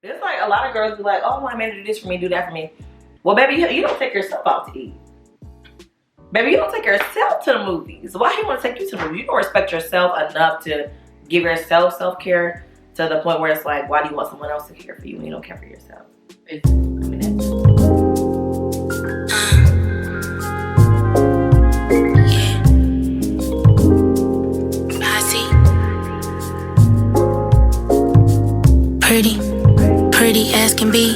It's like a lot of girls be like, oh, my man do this for me, do that for me. Well, baby, you don't take yourself out to eat. Baby, you don't take yourself to the movies. Why do you want to take you to the movies? You don't respect yourself enough to give yourself self-care to the point where it's like, why do you want someone else to care for you when you don't care for yourself? Pretty as can be.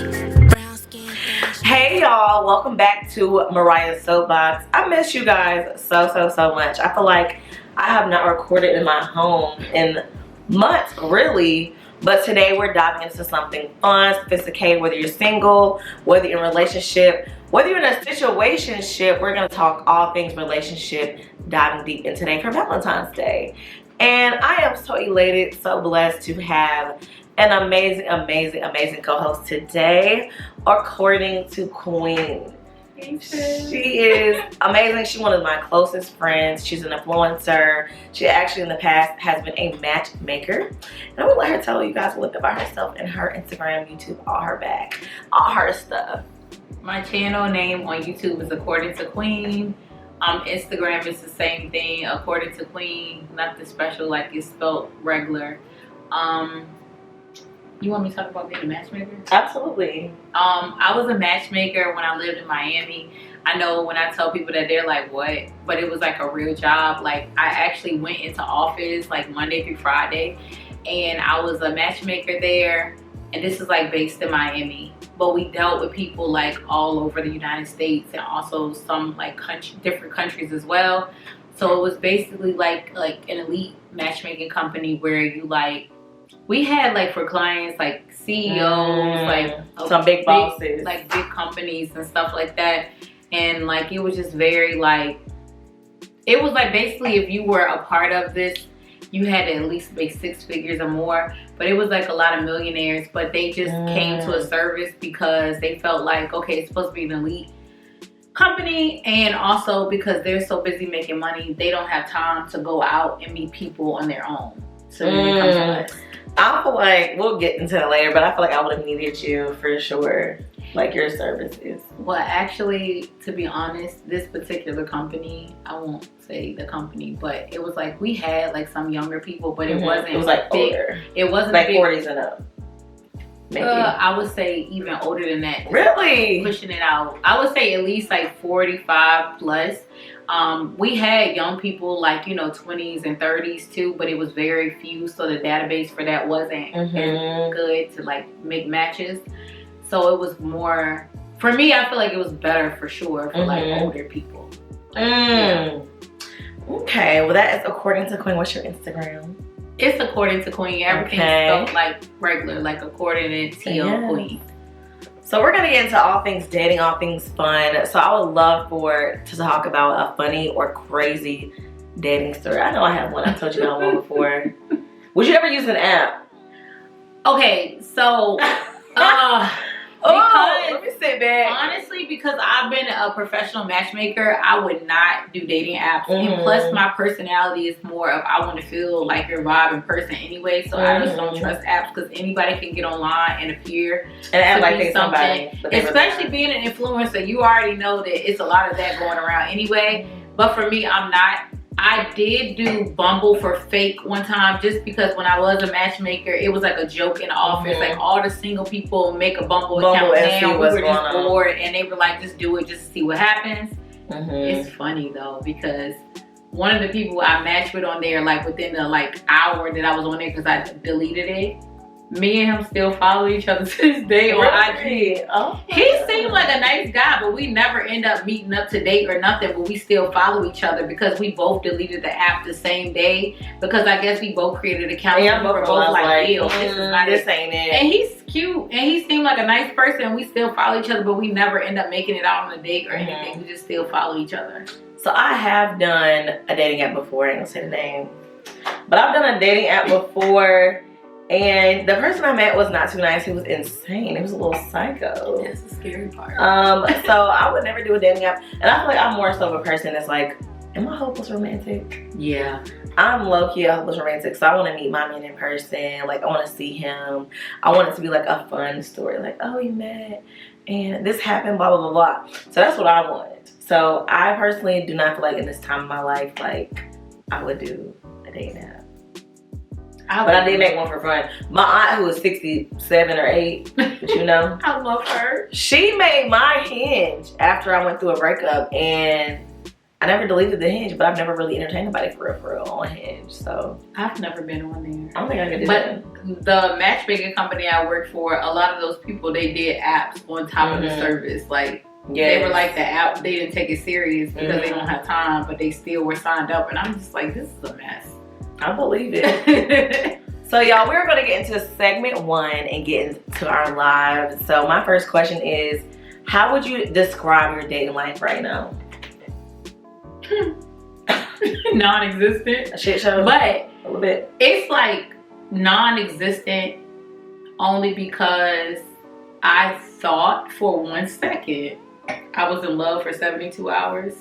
Hey y'all, welcome back to Mariah's Soapbox. I miss you guys so much. I feel like I have not recorded in my home in months, really. But today we're diving into something fun, sophisticated. Whether you're single, whether you're in a relationship, whether you're in a situationship, we're gonna talk all things relationship, diving deep in today for Valentine's Day. And I am so elated, so blessed to have an amazing co-host today, according to Queen. She is amazing. She's one of my closest friends. She's an influencer. She actually in the past has been a matchmaker. And I'm gonna let her tell you guys a little bit about herself and her Instagram, YouTube, all her stuff. My channel name on YouTube is According to Queen. Instagram is the same thing, According to Queen. Nothing special, like it's spelled regular. You want me to talk about being a matchmaker? Absolutely. I was a matchmaker when I lived in Miami. I know when I tell people that, they're like, what? But it was like a real job. Like, I actually went into office like Monday through Friday, and I was a matchmaker there. And this is like based in Miami. But we dealt with people like all over the United States and also some like different countries as well. So it was basically like an elite matchmaking company where you like, we had like for clients like CEOs, like some big bosses, like big companies and stuff like that. And like it was just very like, it was like basically if you were a part of this, you had to at least make 6 figures or more. But it was like a lot of millionaires, but they just came to a service because they felt like, okay, it's supposed to be an elite company, and also because they're so busy making money, they don't have time to go out and meet people on their own. So then they come to us. I feel like we'll get into that later, but I feel like I would have needed you for sure. Like your services. Well, actually, to be honest, this particular company, I won't say the company, but it was like we had like some younger people, but it wasn't. It was like big. Older. It wasn't like big. 40s and up. Maybe. I would say even older than that. Really? Pushing it out. I would say at least like 45 plus. We had young people like, 20s and 30s too, but it was very few. So the database for that wasn't as good to like make matches. So it was more, for me, I feel like it was better for sure for like older people. Yeah. Okay, well that is According to Queen. What's your Instagram? It's According to Queen. Everything's spelled like regular, like according to TL Queen. So we're gonna get into all things dating, all things fun. So I would love to talk about a funny or crazy dating story. I know I have one. I told you about one before. Would you ever use an app? Okay, so let me sit back. Honestly, because I've been a professional matchmaker, I would not do dating apps. And plus, my personality is more of I want to feel like your vibe in person anyway. So I just don't trust apps because anybody can get online and appear and act like they somebody. Especially being an influencer, you already know that it's a lot of that going around anyway. But for me, I'm not. I did do Bumble for fake one time just because when I was a matchmaker, it was like a joke in the office. Like all the single people make a Bumble account now. We were just bored and they were like, just do it just to see what happens. It's funny though because one of the people I matched with on there, like within the like hour that I was on there because I deleted it, me and him still follow each other to this day on IG. Oh. He seemed like a nice guy, but we never end up meeting up to date or nothing, but we still follow each other because we both deleted the app the same day because I guess we both created accounts and we were both like, ew, this ain't it. And he's cute and he seemed like a nice person. We still follow each other, but we never end up making it out on a date or anything. We just still follow each other. So I have done a dating app before. I ain't gonna say the name, but I've done a dating app before. And the person I met was not too nice. He was insane. He was a little psycho. That's the scary part. So I would never do a dating app. And I feel like I'm more so of a person that's like, am I hopeless romantic? Yeah. I'm low-key a hopeless romantic, so I want to meet my man in person. Like, I want to see him. I want it to be like a fun story. Like, oh, we met and this happened, blah, blah, blah, blah. So that's what I want. So I personally do not feel like in this time of my life, like, I would do a dating app. But I did make one for fun. My aunt, who was 67 or 8, but you know. I love her. She made my Hinge after I went through a breakup, and I never deleted the Hinge, but I've never really entertained anybody for real on Hinge. So I've never been on there. I don't think I could do that. But the matchmaking company I worked for, a lot of those people, they did apps on top of the service. Like, they were like the app, they didn't take it serious because they don't have time, but they still were signed up. And I'm just like, this is a mess. I believe it. So y'all, we're going to get into segment 1 and get into our lives. So my first question is, how would you describe your dating life right now? Non-existent. A shit show? But a little bit. It's like non-existent only because I thought for 1 second I was in love for 72 hours.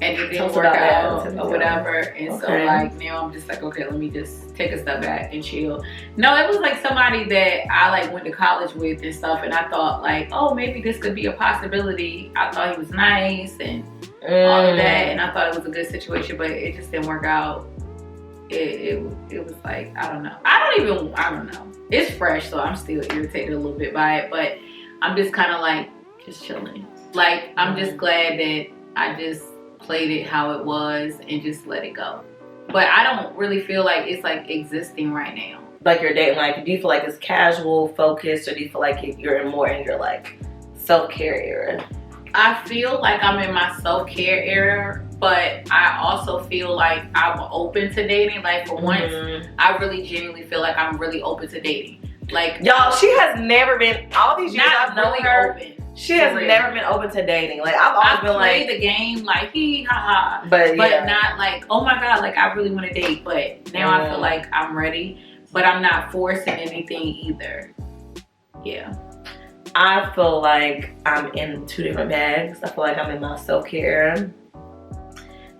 And it didn't work out or whatever. And so like now I'm just like, okay, let me just take a step back and chill. No, it was like somebody that I like went to college with and stuff, and I thought like, oh, maybe this could be a possibility. I thought he was nice and all of that, and I thought it was a good situation, but it just didn't work out. It was like, I don't know. I don't know. It's fresh, so I'm still irritated a little bit by it, but I'm just kind of like just chilling. Like, I'm just glad that I just played it how it was and just let it go. But I don't really feel like it's like existing right now. Like your dating life, do you feel like it's casual, focused, or do you feel like you're more in your like self-care era? I feel like I'm in my self-care era, but I also feel like I'm open to dating. Like for once, I really genuinely feel like I'm really open to dating. Like, y'all, she has never been, all these years I've known her, open. She has never been open to dating. Like, I've always been like, played the game like hee ha ha, but not like, oh my god, like I really want to date. But now I feel like I'm ready, but I'm not forcing anything either. Yeah, I feel like I'm in 2 different bags. I feel like I'm in my self-care,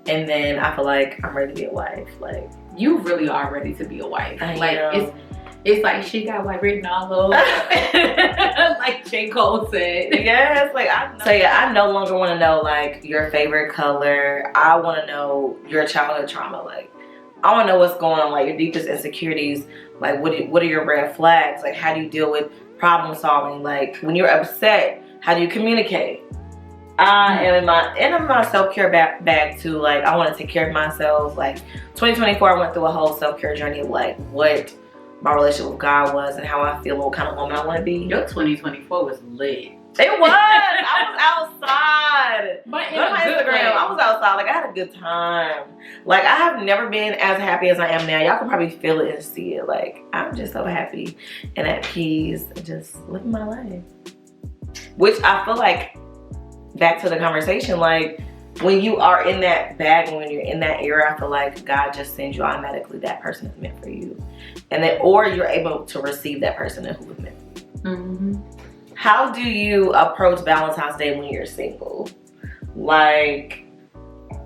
and then I feel like I'm ready to be a wife. Like, you really are ready to be a wife. Like, it's like she got like written all over, like J. Cole said. Yes, like I know. So yeah, I no longer want to know like your favorite color. I want to know your childhood trauma. Like, I want to know what's going on, like your deepest insecurities. Like, what are your red flags? Like, how do you deal with problem solving? Like, when you're upset, how do you communicate? I am in my self-care bag too. Like, I want to take care of myself. Like, 2024, I went through a whole self-care journey of like what my relationship with God was and how I feel, what kind of woman I want to be. Your 2024 was lit. It was. I was outside. But go to my Instagram. I was outside. Like, I had a good time. Like, I have never been as happy as I am now. Y'all can probably feel it and see it. Like, I'm just so happy and at peace and just living my life. Which I feel like, back to the conversation, like, when you are in that bag, when you're in that era, I feel like God just sends you automatically that person is meant for you. And then, or you're able to receive that person who was meant for you. How do you approach Valentine's Day when you're single? Like,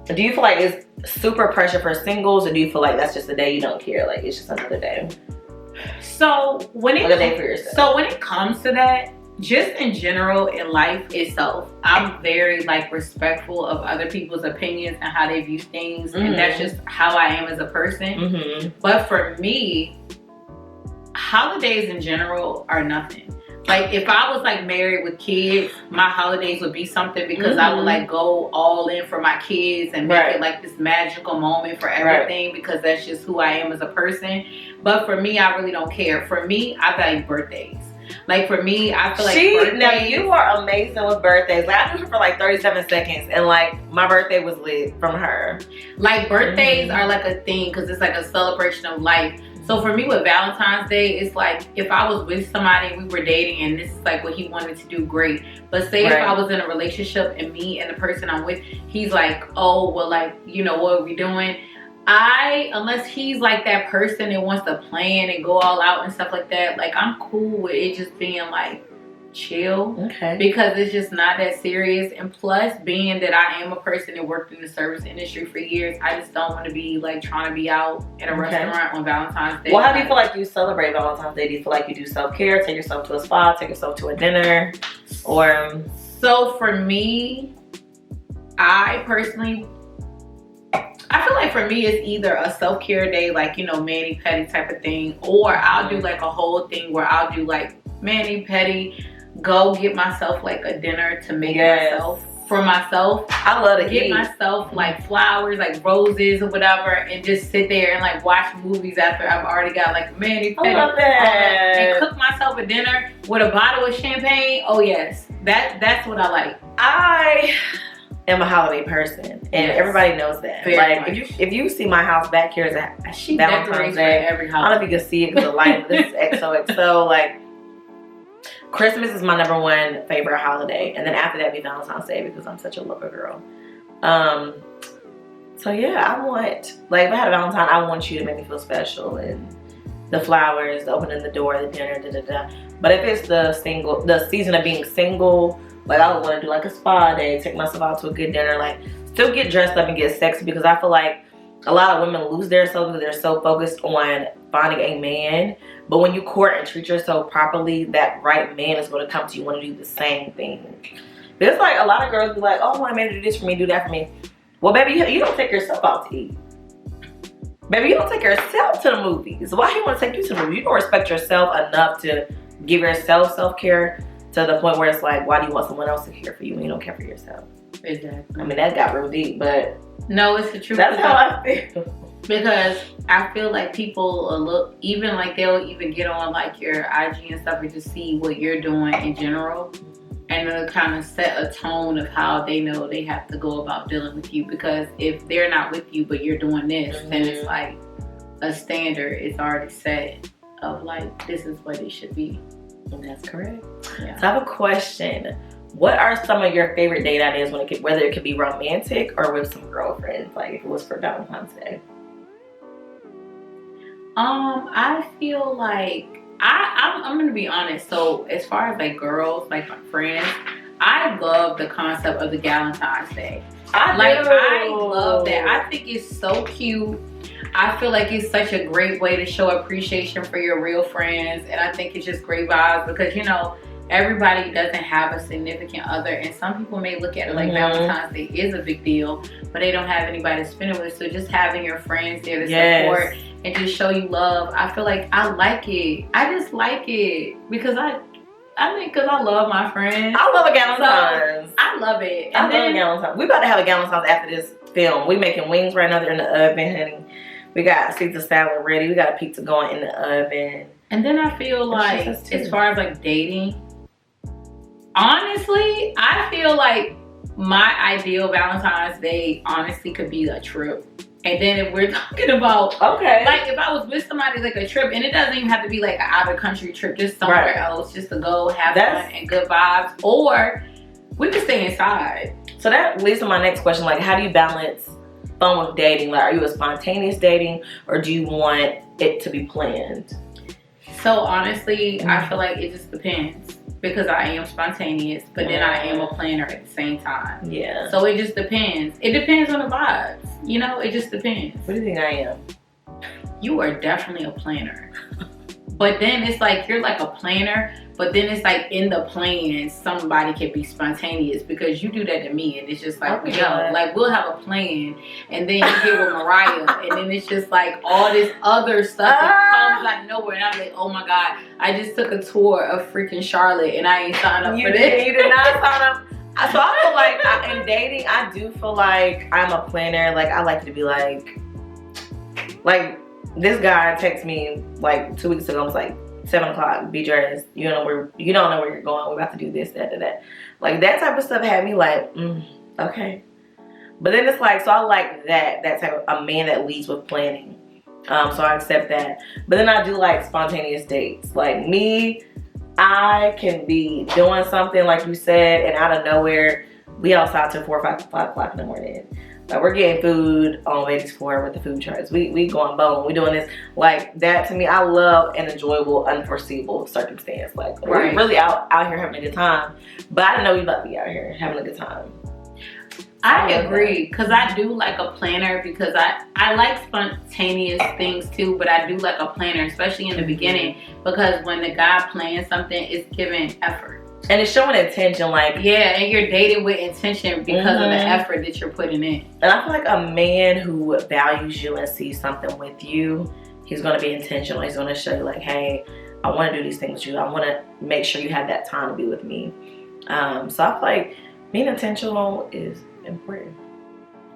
do you feel like it's super pressure for singles, or do you feel like that's just a day you don't care? Like, it's just another day. So when a day for yourself. So when it comes to that, just in general in life itself, I'm very like respectful of other people's opinions and how they view things, and that's just how I am as a person. But for me, holidays in general are nothing. Like, if I was like married with kids, my holidays would be something because I would like go all in for my kids and make it like this magical moment for everything because that's just who I am as a person. But for me, I really don't care. For me, I value birthdays. Like, for me, I feel like birthdays... Now, you are amazing with birthdays. Like, I knew her for like 37 seconds, and like, my birthday was lit from her. Like, birthdays are like a thing because it's like a celebration of life. So for me with Valentine's Day, it's like if I was with somebody and we were dating and this is like what he wanted to do, great. But say if I was in a relationship and me and the person I'm with, he's like, oh, well, like, you know, what are we doing? Unless he's like that person that wants to plan and go all out and stuff like that, like, I'm cool with it just being like chill. Okay. Because it's just not that serious. And plus, being that I am a person that worked in the service industry for years, I just don't want to be like trying to be out at a restaurant on Valentine's Day. Well, how do you feel like you celebrate Valentine's Day? Do you feel like you do self-care, take yourself to a spa, take yourself to a dinner, or? So for me, I personally, I feel like for me it's either a self-care day, like, you know, mani-pedi type of thing, or I'll do like a whole thing where I'll do like mani-pedi, go get myself like a dinner to make myself, for myself. I love to get myself like flowers, like roses or whatever, and just sit there and like watch movies after I've already got like a mani-pedi. I love that. And cook myself a dinner with a bottle of champagne. Oh yes, that's what I like. I am a holiday person, and everybody knows that. Very like much. if you see my house back here, is she Valentine's decorates Day. for every I don't know holiday. if you can see it because the light. This is XOXO. Like Christmas is my #1 favorite holiday, and then after that be Valentine's Day because I'm such a lover girl. So yeah, I want, like, if I had a Valentine, I want you to make me feel special, and the flowers, the opening the door, the dinner, da da da. But if it's the season of being single, like I would want to do like a spa day, take myself out to a good dinner, like still get dressed up and get sexy, because I feel like a lot of women lose their self because they're so focused on finding a man. But when you court and treat yourself properly, that right man is going to come to you, want to do the same thing. There's like a lot of girls be like, oh, I want a man to do this for me, do that for me. Well, baby, you don't take yourself out to eat. Baby, you don't take yourself to the movies. Why do you want to take you to the movies? You don't respect yourself enough to give yourself self-care to the point where it's like, why do you want someone else to care for you when you don't care for yourself? Exactly. I mean, that got real deep, but no, it's the truth. That's how I feel. Because I feel like people look, even like they'll even get on like your IG and stuff and just see what you're doing in general, and it'll kind of set a tone of how they know they have to go about dealing with you. Because if they're not with you but you're doing this, then it's like a standard is already set of like, this is what it should be. And that's correct. Yeah. So I have a question. What are some of your favorite date ideas whether it could be romantic or with some girlfriends, like if it was for Valentine's Day? I feel like I'm gonna be honest. So as far as like girls, like my friends, I love the concept of the Valentine's Day. I love that. I think it's so cute. I feel like it's such a great way to show appreciation for your real friends, and I think it's just great vibes because, you know, everybody doesn't have a significant other, and some people may look at it like Valentine's Day is a big deal, but they don't have anybody to spend it with. So just having your friends there to support and just show you love, I feel like I like it. I just like it because I think because I love my friends. I love a Galentine's. So I love it. I love a Galentine's. We about to have a Galentine's after this film. We making wings right now. They're in the oven, honey. We got Caesar salad ready. We got a pizza going in the oven. And then I feel like, as far as like dating, honestly, I feel like my ideal Valentine's Day honestly could be a trip. And then if we're talking about, like if I was with somebody, like a trip, and it doesn't even have to be like an out of country trip, just somewhere else, just to go have fun and good vibes, or we could stay inside. So that leads to my next question, like how do you balance fun with dating? Like, are you a spontaneous dating, or do you want it to be planned? So honestly, I feel like it just depends, because I am spontaneous, but then I am a planner at the same time. Yeah. So it just depends. It depends on the vibes. You know, it just depends. What do you think I am? You are definitely a planner. But then it's like, you're like a planner, but then it's like in the plan, somebody can be spontaneous, because you do that to me, and it's just like, like we'll have a plan, and then you get with Mariah, and then it's just like all this other stuff that comes out of nowhere, and I'm like, oh my God, I just took a tour of freaking Charlotte, and I ain't signed up for this. You did not sign up. So I feel like in dating, I do feel like I'm a planner. Like I like to be like this guy texted me like 2 weeks ago. I was like, 7 o'clock, be dressed. You don't know where you're going. We're about to do this, that. Like that type of stuff had me like, okay. But then it's like, so I like that type of a man that leads with planning. So I accept that. But then I do like spontaneous dates. Like me, I can be doing something like you said, and out of nowhere, we outside till 4 or 5 o'clock in the morning. Like, we're getting food on baby's floor with the food trucks. We going bowling. We doing this. Like, that to me, I love an enjoyable, unforeseeable circumstance. Like, we're really out here having a good time. But I didn't know we about to be out here having a good time. I agree, because I do like a planner, because I like spontaneous things too, but I do like a planner, especially in the beginning, because when the guy plans something, it's giving effort. And it's showing intention, like... Yeah, and you're dating with intention because of the effort that you're putting in. And I feel like a man who values you and sees something with you, he's going to be intentional. He's going to show you, like, hey, I want to do these things with you. I want to make sure you have that time to be with me. So I feel like being intentional is important.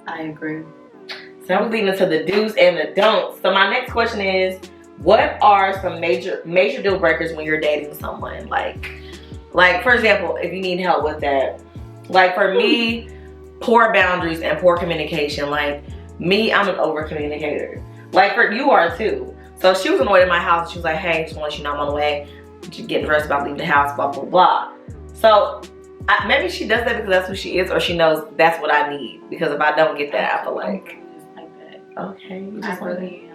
I agree. So that was leading into the do's and the don'ts. So my next question is, what are some major deal breakers when you're dating someone? Like, for example, if you need help with that. Like, for me, poor boundaries and poor communication. Like, me, I'm an over communicator. Like, you are too. So she was on the way to my house. She was like, hey, just want to let you know I'm on the way. Just getting dressed, about to leave the house, blah, blah, blah. So maybe she does that because that's who she is, or she knows that's what I need. Because if I don't get that, I feel like... Okay. You just I really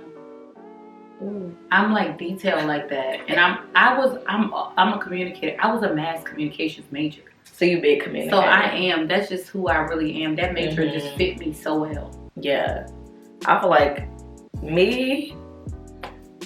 am. I'm like detailed like that, and I'm a communicator. I was a mass communications major. So you big communicator. So I am. That's just who I really am. That major just fit me so well. Yeah, I feel like me,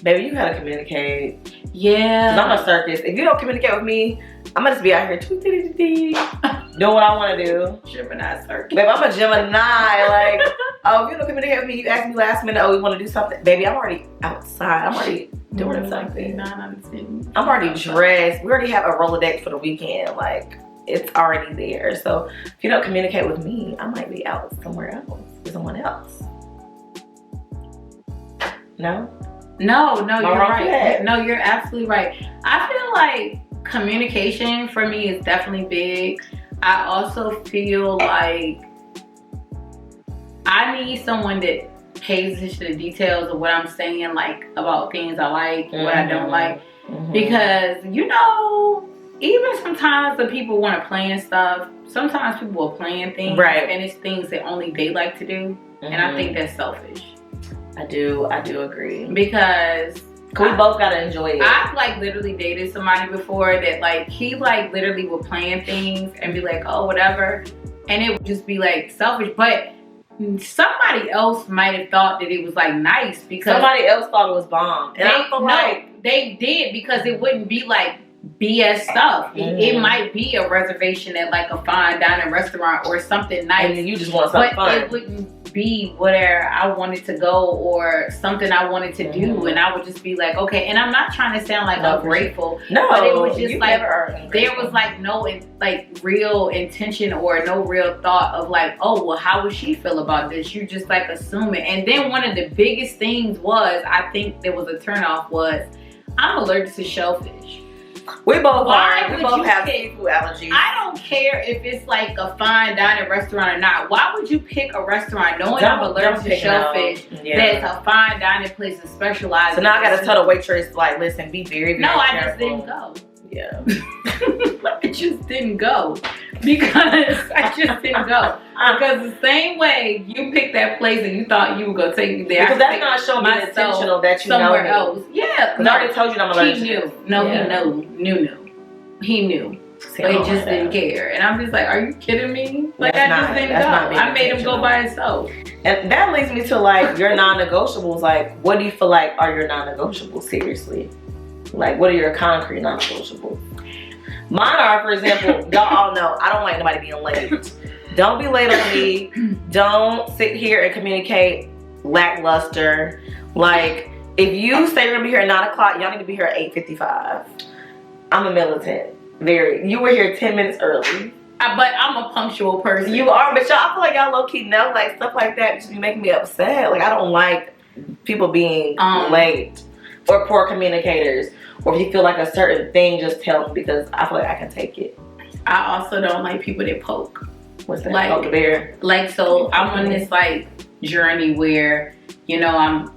baby, you gotta communicate. Yeah. 'Cause I'm a circus. If you don't communicate with me, I'm gonna just be out here doing what I want to do. Gemini circus. Baby, I'm a Gemini. Like, oh, if you don't communicate with me, you ask me last minute, oh, we want to do something. Baby, I'm already outside. I'm already doing something. I'm already dressed. We already have a Rolodex for the weekend. Like, it's already there. So if you don't communicate with me, I might be out somewhere else with someone else. No, you're right. No, you're absolutely right. I feel like communication for me is definitely big. I also feel like I need someone that pays attention to the details of what I'm saying, like about things I like and what I don't like. Because, you know, even sometimes the people want to plan stuff. Sometimes people will plan things, and it's things that only they like to do. And I think that's selfish. I do agree. Because we both gotta enjoy it. I've like literally dated somebody before that like he like literally would plan things and be like, oh, whatever, and it would just be like selfish. But somebody else might have thought that it was like nice because somebody else thought it was bomb. And they did, because it wouldn't be like BS stuff. It might be a reservation at like a fine dining restaurant or something nice, and you just want something fun. It wouldn't be where I wanted to go or something I wanted to do, and I would just be like, okay. And I'm not trying to sound like ungrateful, but it was just like there was like no like real intention or no real thought of like, oh, well, how would she feel about this? You just like assume it. And then one of the biggest things was, I think there was a turnoff, was I'm allergic to shellfish. We both are. We both have seafood allergies. I don't care if it's like a fine dining restaurant or not. Why would you pick a restaurant knowing I'm allergic to shellfish that's a fine dining place and specialized? So now I gotta tell the waitress, like, listen, be very, very careful. I just didn't go. Yeah. I just didn't go. Because I just didn't go. Because the same way you picked that place and you thought you were going to take me there. Because that's not showing me intentional that you somewhere know else. Yeah. Because I already told you that I'm allergic. He knew. No, he knew. But he just didn't care. And I'm just like, are you kidding me? Like, I just didn't go. I made him go by himself. And that leads me to like your non-negotiables. Like, what do you feel like are your non-negotiables? Seriously. Like, what are your concrete non-negotiables? Mine are, for example, y'all all know, I don't like nobody being late. Don't be late on me. Don't sit here and communicate lackluster. Like, if you say you're gonna be here at 9 o'clock, y'all need to be here at 8:55. I'm a militant. You were here 10 minutes early. But I'm a punctual person. You are, but y'all, I feel like y'all low-key know, like, stuff like that just be making me upset. Like, I don't like people being late or poor communicators. Or if you feel like a certain thing, just tell me, because I feel like I can take it. I also don't like people that poke. What's that? Like, poke the bear? Like, so I'm on this like journey where, you know,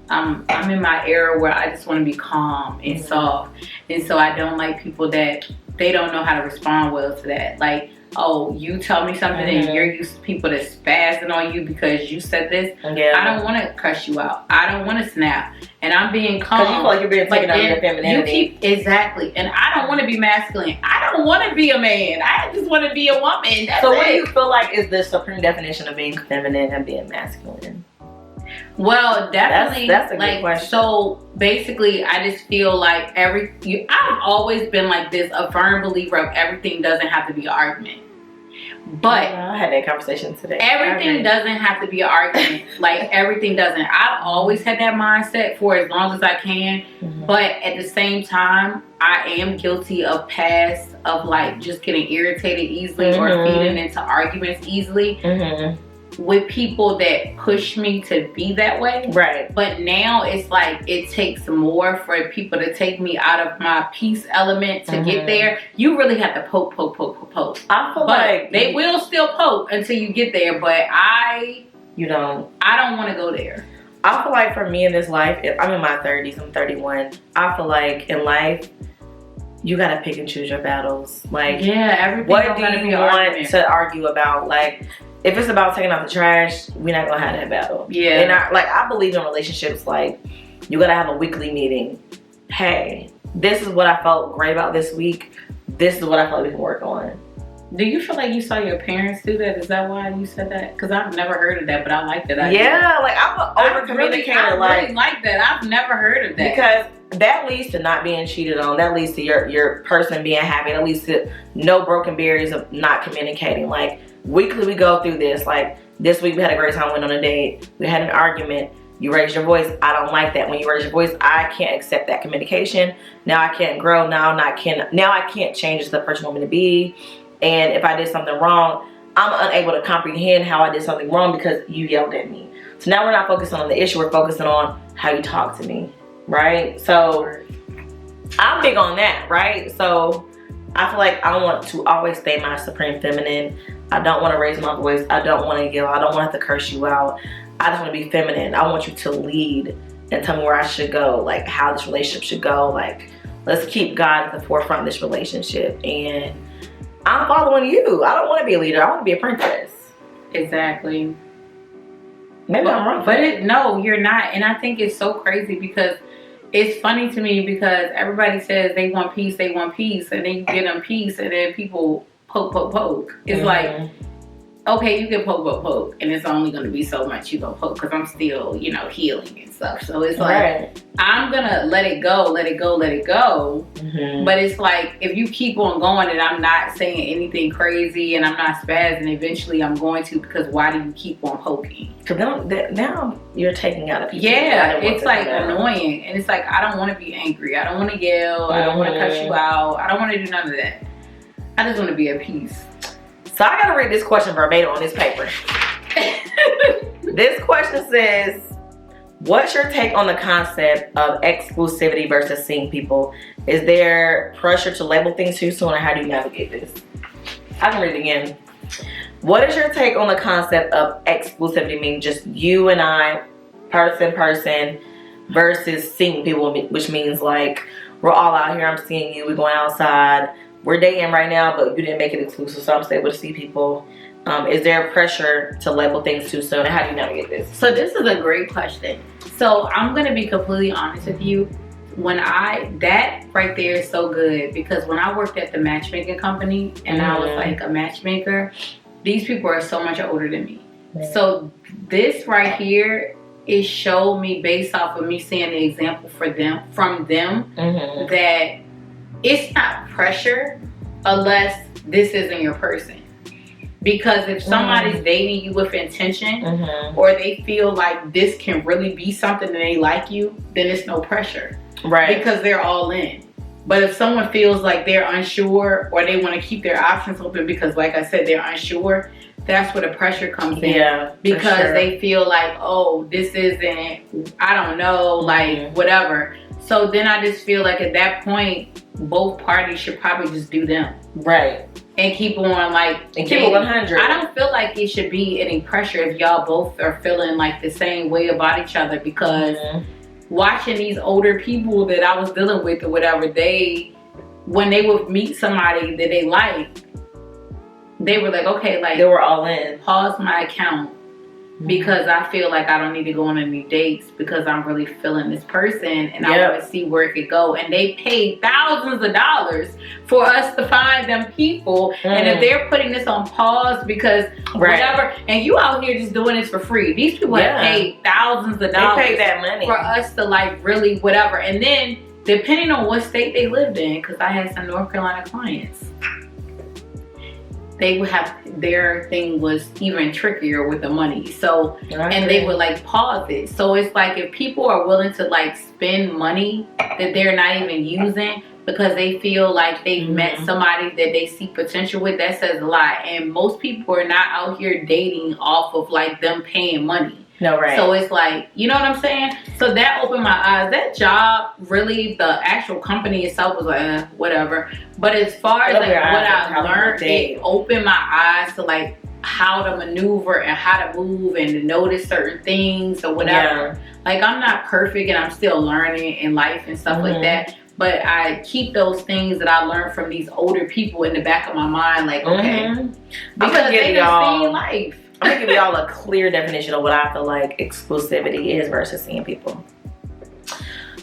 I'm in my era where I just want to be calm and soft. And so I don't like people that they don't know how to respond well to that. Like, oh, you tell me something and you're used to people to spazzing on you because you said this. Yeah. I don't want to cuss you out. I don't want to snap. And I'm being calm. Because you feel like you're being taken out of your femininity. Exactly. And I don't want to be masculine. I don't want to be a man. I just want to be a woman. That's so what do you feel like is the supreme definition of being feminine and being masculine? Well, definitely. That's a good question. So basically, I just feel like I've always been like this, a firm believer of everything doesn't have to be an argument. But I had that conversation today. Everything doesn't have to be an argument. Like, everything doesn't. I've always had that mindset for as long as I can. But at the same time, I am guilty of past of like just getting irritated easily or feeding into arguments easily with people that push me to be that way. Right. But now it's like it takes more for people to take me out of my peace element to get there. You really have to poke. I feel like they will still poke until you get there, but I don't want to go there. I feel like for me in this life, if I'm in my 30s, I'm 31, I feel like in life, you gotta pick and choose your battles. Like, everything. What do you want to argue about? Like, if it's about taking out the trash, we're not gonna have that battle. Yeah. And I believe in relationships. Like, you gotta have a weekly meeting. Hey, this is what I felt great about this week. This is what I feel like we can work on. Do you feel like you saw your parents do that? Is that why you said that? Because I've never heard of that, but I like that idea. Yeah, like I'm an over-communicator. I really like that. I've never heard of that. Because that leads to not being cheated on. That leads to your person being happy. That leads to no broken barriers of not communicating. Like, weekly we go through this. Like, this week we had a great time, went on a date. We had an argument. You raised your voice. I don't like that. When you raise your voice, I can't accept that communication. Now I can't grow. Now I can't change the person you want me to be. And if I did something wrong, I'm unable to comprehend how I did something wrong because you yelled at me. So now we're not focusing on the issue. We're focusing on how you talk to me, right? So I'm big on that, right? So I feel like I want to always stay my supreme feminine. I don't want to raise my voice. I don't want to yell. I don't want to have to curse you out. I just want to be feminine. I want you to lead and tell me where I should go, like how this relationship should go. Like, let's keep God at the forefront of this relationship. And I'm following you. I don't want to be a leader. I want to be a princess. Exactly. Maybe I'm wrong. But no, you're not. And I think it's so crazy because it's funny to me because everybody says they want peace, and then you get them peace, and then people poke. It's like, okay, you can poke, and it's only going to be so much you gonna poke because I'm still, healing and stuff. So it's like, I'm gonna let it go. But it's like, if you keep on going and I'm not saying anything crazy and I'm not spazzing, eventually I'm going to, because why do you keep on poking? Because now you're taking out of people. Yeah, it's like annoying. And it's like, I don't want to be angry. I don't want to yell. I don't want to cuss you out. I don't want to do none of that. I just want to be at peace. So I gotta read this question verbatim on this paper. This question says, what's your take on the concept of exclusivity versus seeing people? Is there pressure to label things too soon, or how do you navigate this? I can read it again. What is your take on the concept of exclusivity, meaning just you and I, person, versus seeing people, which means like, we're all out here, I'm seeing you, we're going outside, we're dating right now, but you didn't make it exclusive, so I'm still able to see people. Is there pressure to label things too soon, and how do you navigate this? So this is a great question. So I'm gonna be completely honest with you. That right there is so good, because when I worked at the matchmaking company and I was like a matchmaker, these people are so much older than me. So this right here, it showed me, based off of me seeing the example from them, that it's not pressure unless this isn't your person. Because if somebody's dating you with intention, or they feel like this can really be something and they like you, then it's no pressure. Right. Because they're all in. But if someone feels like they're unsure, or they want to keep their options open because, like I said, they're unsure, that's where the pressure comes in. Yeah. Because they feel like, oh, this isn't, I don't know, like whatever. So then I just feel like at that point, both parties should probably just do them. Right. And keep on and keep it 100. I don't feel like it should be any pressure if y'all both are feeling like the same way about each other, because watching these older people that I was dealing with or whatever, when they would meet somebody that they like, they were like, okay, like they were all in. Pause my account because I feel like I don't need to go on any dates because I'm really feeling this person and I want to see where it could go. And they paid thousands of dollars for us to find them people. And if they're putting this on pause because whatever, and you out here just doing this for free. These people have paid thousands of dollars. They paid that money for us to like really whatever. And then depending on what state they lived in, because I had some North Carolina clients, they would have, their thing was even trickier with the money. So, and they would like pause it. So it's like if people are willing to like spend money that they're not even using because they feel like they've met somebody that they see potential with, that says a lot. And most people are not out here dating off of like them paying money. No, right. So it's like, you know what I'm saying? So that opened my eyes. That job, really, the actual company itself was like, whatever. But as far as like what I learned, it opened my eyes to like how to maneuver and how to move and to notice certain things or whatever. Like I'm not perfect and I'm still learning in life and stuff like that. But I keep those things that I learned from these older people in the back of my mind. Like, okay. Because they done seen life. I'm gonna give y'all a clear definition of what I feel like exclusivity is versus seeing people.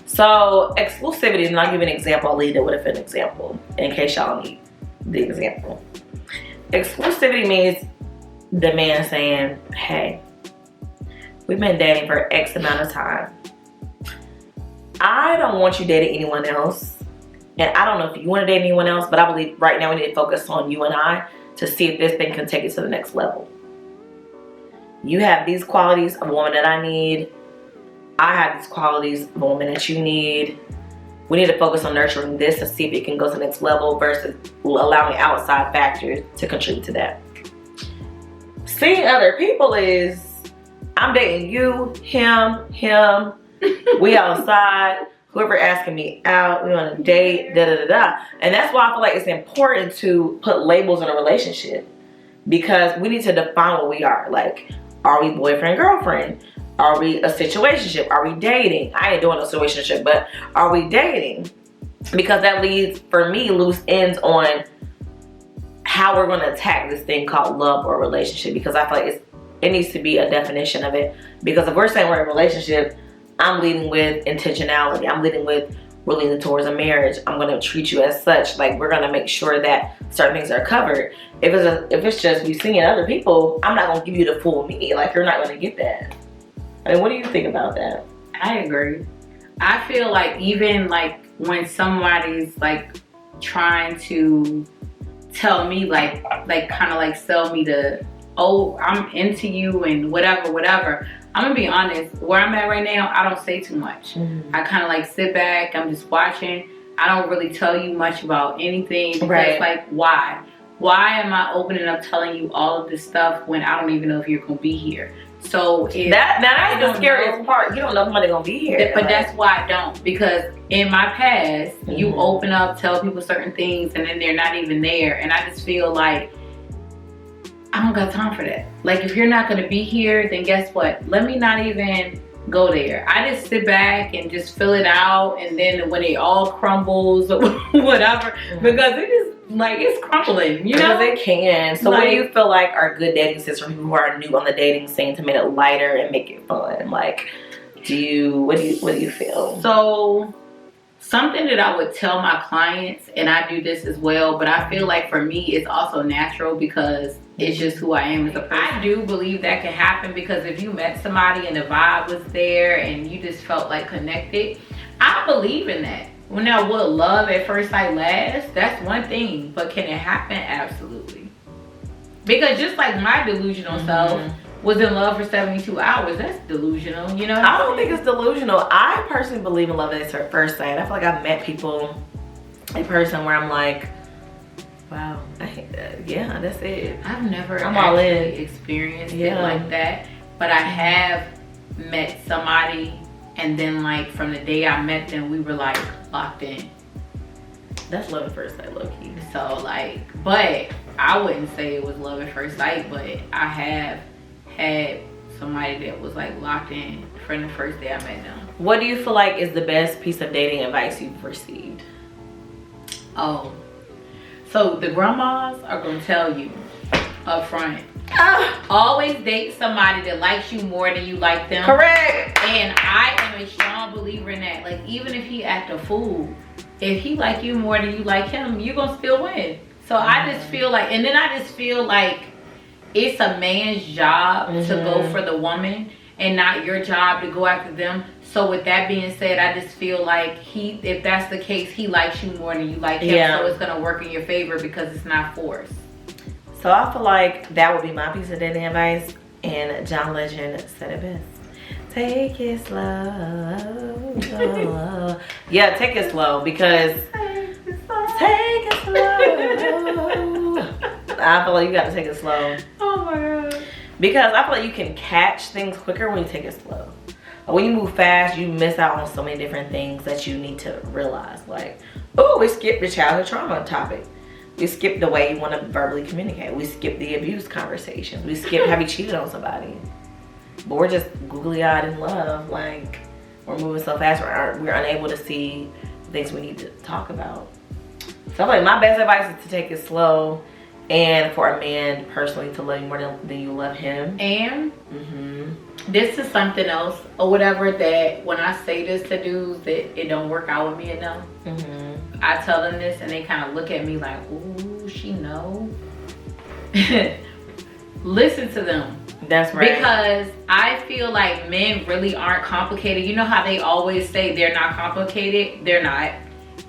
So exclusivity, and I'll give you an example. I'll lead it with an example in case y'all need the example. Exclusivity means the man saying, hey, we've been dating for X amount of time. I don't want you dating anyone else. And I don't know if you want to date anyone else, but I believe right now we need to focus on you and I to see if this thing can take it to the next level. You have these qualities of a woman that I need. I have these qualities of a woman that you need. We need to focus on nurturing this to see if it can go to the next level versus allowing outside factors to contribute to that. Seeing other people is, I'm dating you, him, we outside, whoever asking me out, we on a date, da-da-da-da. And that's why I feel like it's important to put labels in a relationship because we need to define what we are. Like, are we boyfriend, girlfriend? Are we a situationship? Are we dating? I ain't doing a situationship, but are we dating? Because that leaves, for me, loose ends on how we're going to attack this thing called love or relationship. Because I feel like it needs to be a definition of it. Because if we're saying we're in a relationship, I'm leading with intentionality. I'm leading with, we're leading towards a marriage. I'm going to treat you as such. Like, we're going to make sure that certain things are covered. If it's just you seeing other people, I'm not going to give you the full me. Like, you're not going to get that. I mean, what do you think about that? I agree. I feel like even like when somebody's like trying to tell me like kind of like sell me the, oh, I'm into you and whatever. I'm gonna be honest, where I'm at right now, I don't say too much. I kind of like sit back, I'm just watching. I don't really tell you much about anything because like, why? Why am I opening up telling you all of this stuff when I don't even know if you're gonna be here? So that's the scariest part. You don't know if somebody's gonna be here. But that's why I don't, because in my past, you open up, tell people certain things, and then they're not even there. And I just feel like I don't got time for that. Like, if you're not gonna be here, then guess what? Let me not even go there. I just sit back and just fill it out, and then when it all crumbles or whatever, because it is like it's crumbling, you know? Because it can. So like, what do you feel like are good dating tips for people who are new on the dating scene to make it lighter and make it fun? Like, what do you feel? So something that I would tell my clients, and I do this as well, but I feel like for me it's also natural because it's just who I am as a person. I do believe that can happen because if you met somebody and the vibe was there and you just felt like connected, I believe in that. Well, now, will love at first sight last? That's one thing, but can it happen? Absolutely. Because just like my delusional self was in love for 72 hours, that's delusional, you know? I don't think it's delusional. I personally believe in love at first sight. I feel like I've met people in person where I'm like, wow, yeah, that's it. I've never experienced it like that, but I have met somebody, and then like from the day I met them, we were like locked in. That's love at first sight, low key. So like, but I wouldn't say it was love at first sight, but I have had somebody that was like locked in from the first day I met them. What do you feel like is the best piece of dating advice you've received? Oh, so the grandmas are gonna tell you up front. Ah, Always date somebody that likes you more than you like them. correct. And I am a strong believer in that. Like, even if he act a fool, if he like you more than you like him, you're gonna still win. So I just feel like, and then I just feel like it's a man's job to go for the woman and not your job to go after them. So with that being said, I just feel like if that's the case, he likes you more than you like him. So it's gonna work in your favor because it's not forced. So I feel like that would be my piece of dating advice. And John Legend said it best. Take it slow. Yeah, take it slow because take it slow. I feel like you got to take it slow. Oh my god. Because I feel like you can catch things quicker when you take it slow. When you move fast, you miss out on so many different things that you need to realize. Like, oh, we skipped the childhood trauma topic. We skipped the way you want to verbally communicate. We skipped the abuse conversations. We skipped have you cheated on somebody. But we're just googly-eyed in love. Like, we're moving so fast, we're unable to see things we need to talk about. So I feel like my best advice is to take it slow, and for a man personally to love you more than you love him. And this is something else or whatever that when I say this to dudes that it don't work out with me enough. I tell them this and they kind of look at me like, ooh, she know. Listen to them. That's right. Because I feel like men really aren't complicated. You know how they always say they're not complicated? They're not.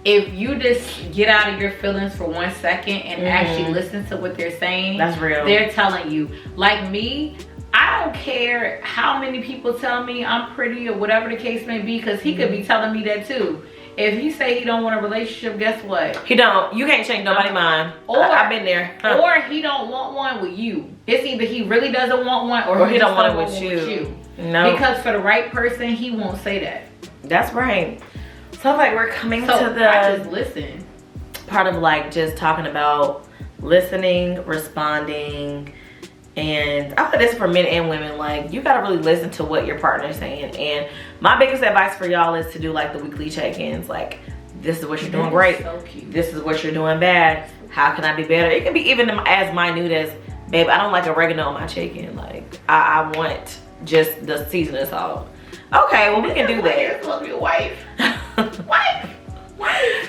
If you just get out of your feelings for 1 second and actually listen to what they're saying, that's real. They're telling you. Like me, I don't care how many people tell me I'm pretty or whatever the case may be, because he could be telling me that too. If he say he don't want a relationship, guess what? He don't. You can't change nobody's mind. Or I've been there. Or he don't want one with you. It's either he really doesn't want one or he don't want it with you. No. Because for the right person, he won't say that. That's right. So like we're coming to the I just listen. Part of like just talking about listening, responding, and I feel this for men and women. Like, you gotta really listen to what your partner's saying. And my biggest advice for y'all is to do like the weekly check-ins. Like, this is what you're doing great. So cute. This is what you're doing bad. How can I be better? It can be even as minute as, babe, I don't like oregano on my chicken. Like, I want just the seasoning salt. Okay, well, we can do that. You're supposed to be a wife. Wife.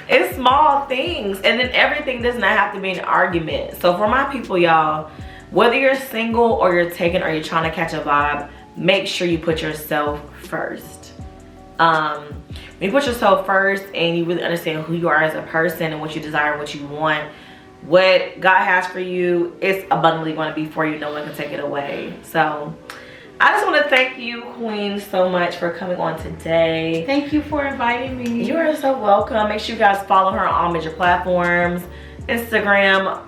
It's small things, and then everything does not have to be an argument. So for my people, y'all, whether you're single or you're taken or you're trying to catch a vibe, make sure you put yourself first. When you put yourself first and you really understand who you are as a person and what you desire, what you want, what God has for you, it's abundantly going to be for you. No one can take it away. So I just want to thank you, Queen, so much for coming on today. Thank you for inviting me. You are so welcome. Make sure you guys follow her on all major platforms. Instagram,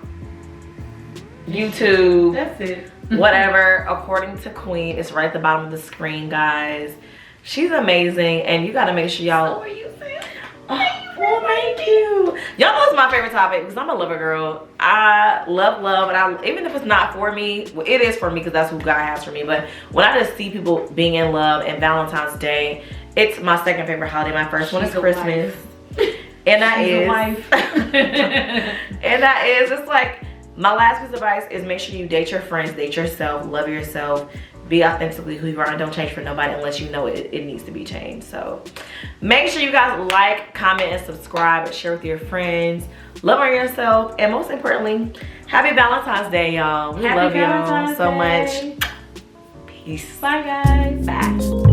YouTube. That's it. Whatever. According to Queen, it's right at the bottom of the screen, guys. She's amazing. And you got to make sure y'all... So are you saying? Well, thank you. Y'all know it's my favorite topic because I'm a lover girl. I love, and even if it's not for me, well, it is for me because that's who God has for me. But when I just see people being in love and Valentine's Day, it's my second favorite holiday. My first one is Christmas, and that is, and that is. It's like my last piece of advice is make sure you date your friends, date yourself, love yourself. Be authentically who you are and don't change for nobody unless you know it needs to be changed. So make sure you guys like, comment, and subscribe and share with your friends. Love on yourself. And most importantly, happy Valentine's Day, y'all. We love y'all so much. Peace. Bye, guys. Bye.